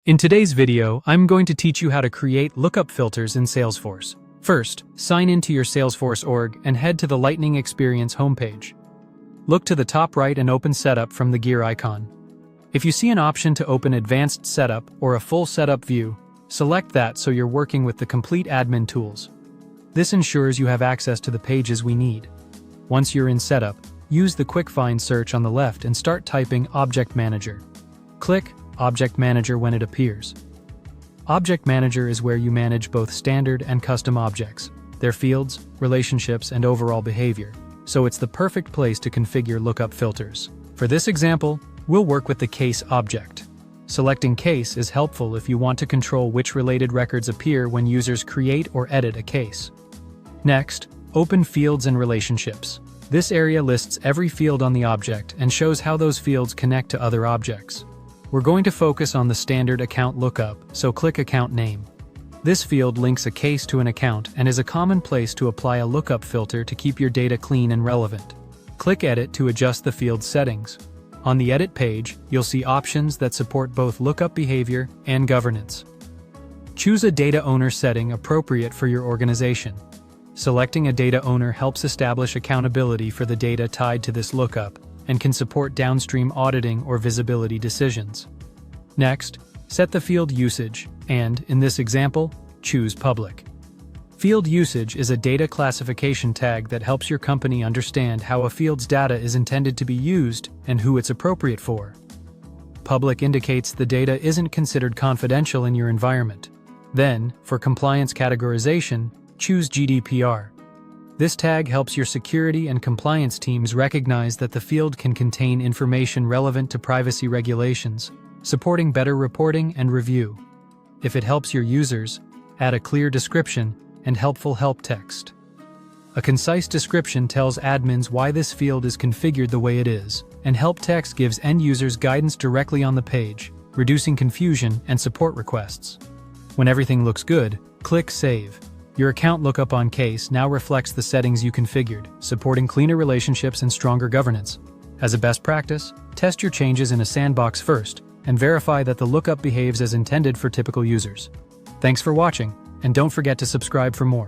In today's video, I'm going to teach you how to create lookup filters in Salesforce. First, sign into your Salesforce org and head to the Lightning Experience homepage. Look to the top right and open Setup from the gear icon. If you see an option to open Advanced Setup or a full setup view, select that so you're working with the complete admin tools. This ensures you have access to the pages we need. Once you're in Setup, use the Quick Find search on the left and start typing Object Manager. Click Object Manager when it appears. Object Manager is where you manage both standard and custom objects, their fields, relationships, and overall behavior, so it's the perfect place to configure lookup filters. For this example, we'll work with the case object. Selecting case is helpful if you want to control which related records appear when users create or edit a case. Next, open Fields and Relationships. This area lists every field on the object and shows how those fields connect to other objects. We're going to focus on the standard account lookup, so click Account Name. This field links a case to an account and is a common place to apply a lookup filter to keep your data clean and relevant. Click Edit to adjust the field's settings. On the Edit page, you'll see options that support both lookup behavior and governance. Choose a data owner setting appropriate for your organization. Selecting a data owner helps establish accountability for the data tied to this lookup and can support downstream auditing or visibility decisions. Next, set the field usage and, in this example, choose Public. Field usage is a data classification tag that helps your company understand how a field's data is intended to be used and who it's appropriate for. Public indicates the data isn't considered confidential in your environment. Then, for compliance categorization, choose GDPR. This tag helps your security and compliance teams recognize that the field can contain information relevant to privacy regulations, supporting better reporting and review. If it helps your users, add a clear description and helpful help text. A concise description tells admins why this field is configured the way it is, and help text gives end users guidance directly on the page, reducing confusion and support requests. When everything looks good, click Save. Your account lookup on case now reflects the settings you configured, supporting cleaner relationships and stronger governance. As a best practice, test your changes in a sandbox first, and verify that the lookup behaves as intended for typical users. Thanks for watching, and don't forget to subscribe for more.